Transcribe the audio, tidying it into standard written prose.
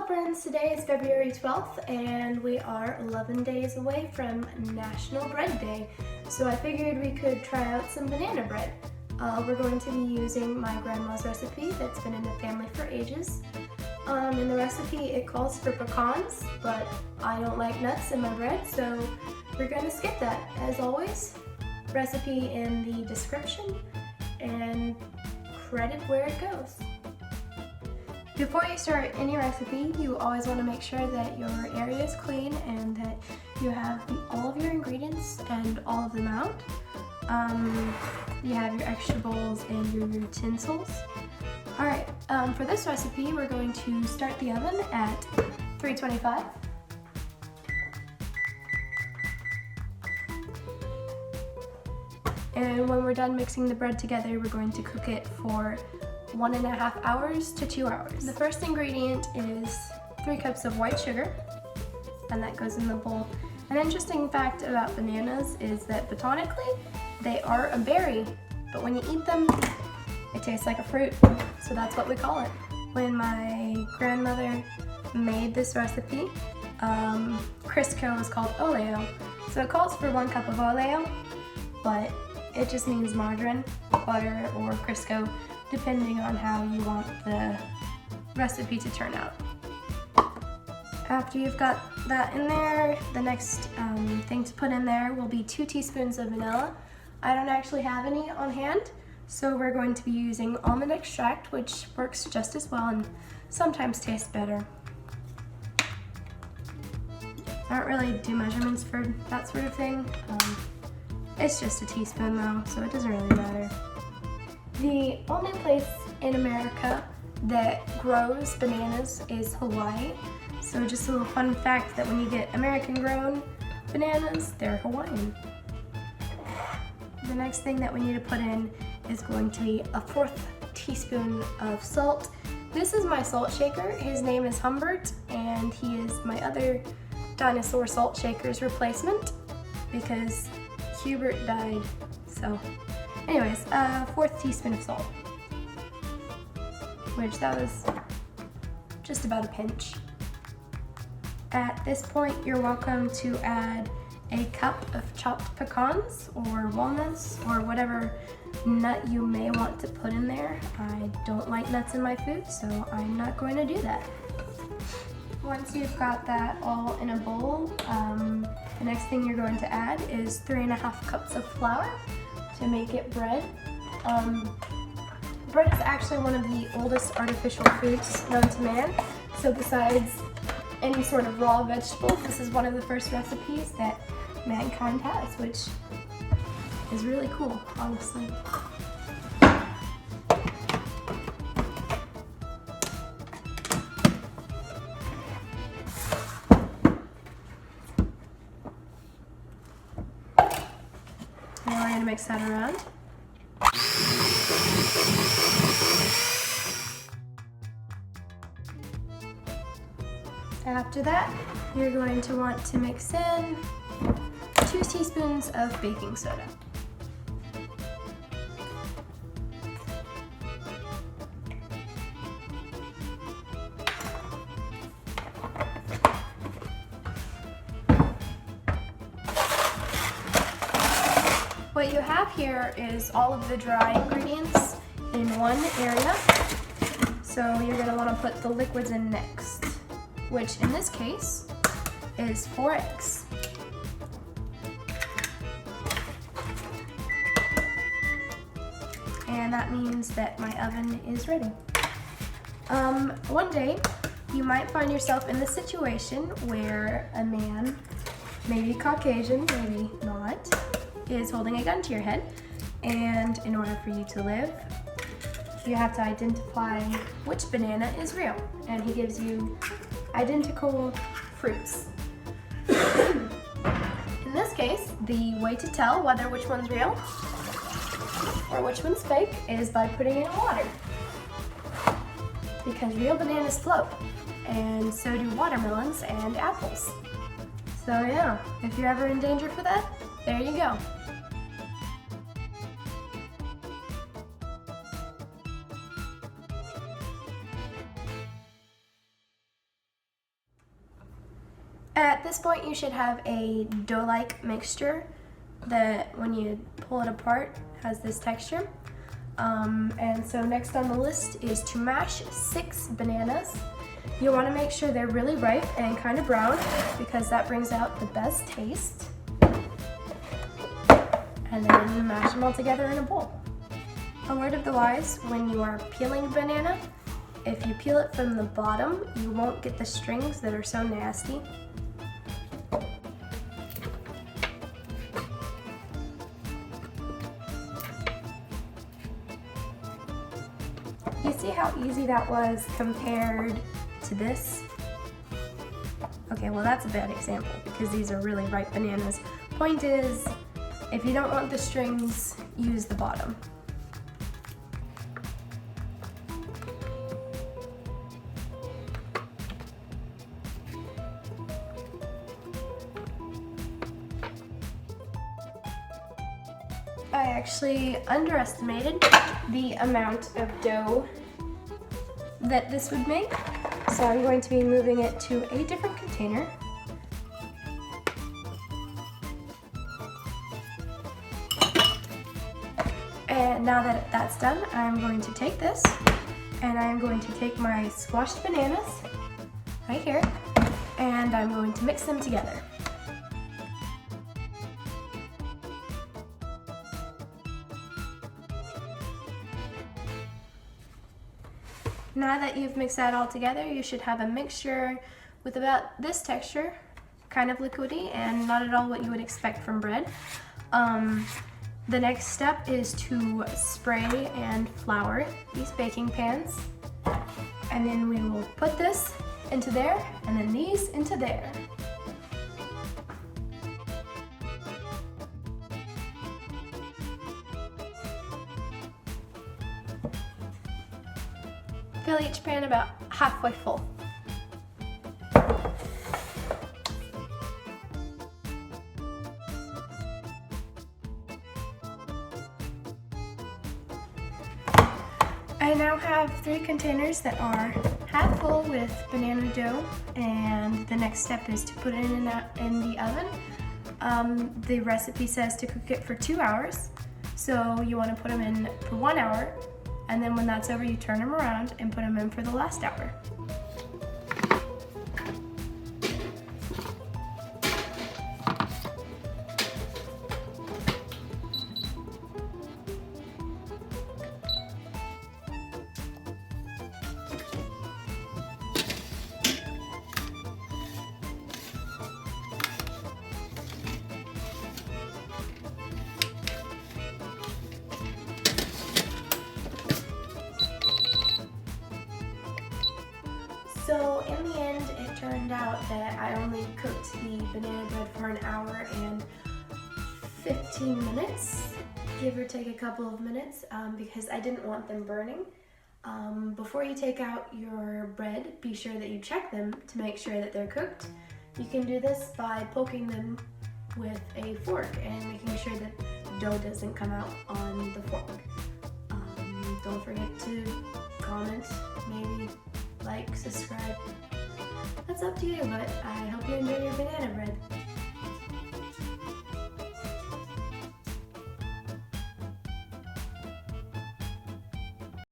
friends, today is February 12th and we are 11 days away from National Bread Day. So I figured we could try out some banana bread. We're going to be using my grandma's recipe that's been in the family for ages. In the recipe it calls for pecans, but I don't like nuts in my bread, so we're going to skip that. As always, recipe in the description and credit where it goes. Before you start any recipe, you always want to make sure that your area is clean and that you have all of your ingredients and all of them out. You have your extra bowls and your utensils. Alright, for this recipe we're going to start the oven at 325. And when we're done mixing the bread together, we're going to cook it for 1.5 hours to 2 hours. The first ingredient is 3 cups of white sugar, and that goes in the bowl. An interesting fact about bananas is that botanically, they are a berry, but when you eat them, it tastes like a fruit, so that's what we call it. When my grandmother made this recipe, Crisco is called oleo, so it calls for 1 cup of oleo, but it just means margarine, butter, or Crisco, depending on how you want the recipe to turn out. After you've got that in there, the next thing to put in there will be 2 teaspoons of vanilla. I don't actually have any on hand, so we're going to be using almond extract, which works just as well and sometimes tastes better. I don't really do measurements for that sort of thing. It's just a teaspoon though, so it doesn't really matter. The only place in America that grows bananas is Hawaii. So just a little fun fact that when you get American grown bananas, they're Hawaiian. The next thing that we need to put in is going to be a 1/4 teaspoon of salt. This is my salt shaker. His name is Humbert, and he is my other dinosaur salt shaker's replacement because Hubert died, so. Anyways, 1/4 teaspoon of salt, which that was just about a pinch. At this point, you're welcome to add a cup of chopped pecans or walnuts or whatever nut you may want to put in there. I don't like nuts in my food, so I'm not going to do that. Once you've got that all in a bowl, the next thing you're going to add is 3.5 cups of flour to make it bread. Bread is actually one of the oldest artificial foods known to man. So besides any sort of raw vegetables, this is one of the first recipes that mankind has, which is really cool, honestly. Now we're going to mix that around. After that, you're going to want to mix in 2 teaspoons of baking soda. What you have here is all of the dry ingredients in one area, so you're going to want to put the liquids in next, which in this case is 4 eggs. And that means that my oven is ready. One day you might find yourself in the situation where a man, maybe Caucasian, maybe not, is holding a gun to your head, and in order for you to live, you have to identify which banana is real, and he gives you identical fruits. In this case, the way to tell whether which one's real or which one's fake is by putting it in water, because real bananas float, and so do watermelons and apples. So yeah, if you're ever in danger for that, there you go. At this point, you should have a dough-like mixture that when you pull it apart has this texture. And so next on the list is to mash 6 bananas. You want to make sure they're really ripe and kind of brown because that brings out the best taste. And then mash them all together in a bowl. A word of the wise, when you are peeling a banana, if you peel it from the bottom, you won't get the strings that are so nasty. You see how easy that was compared to this? Okay, well that's a bad example because these are really ripe bananas. Point is, if you don't want the strings, use the bottom. I actually underestimated the amount of dough that this would make, so I'm going to be moving it to a different container. And now that that's done, I'm going to take this and I'm going to take my squashed bananas right here and I'm going to mix them together. Now that you've mixed that all together, you should have a mixture with about this texture, kind of liquidy and not at all what you would expect from bread. The next step is to spray and flour these baking pans. And then we will put this into there and then these into there. Fill each pan about halfway full. I now have 3 containers that are half full with banana dough, and the next step is to put it in the oven. The recipe says to cook it for 2 hours, so you want to put them in for 1 hour. And then when that's over, you turn them around and put them in for the last hour. So in the end, it turned out that I only cooked the banana bread for an hour and 15 minutes, give or take a couple of minutes, because I didn't want them burning. Before you take out your bread, be sure that you check them to make sure that they're cooked. You can do this by poking them with a fork and making sure that dough doesn't come out on the fork. Don't forget to comment, maybe like, subscribe. That's up to you, but I hope you enjoy your banana bread.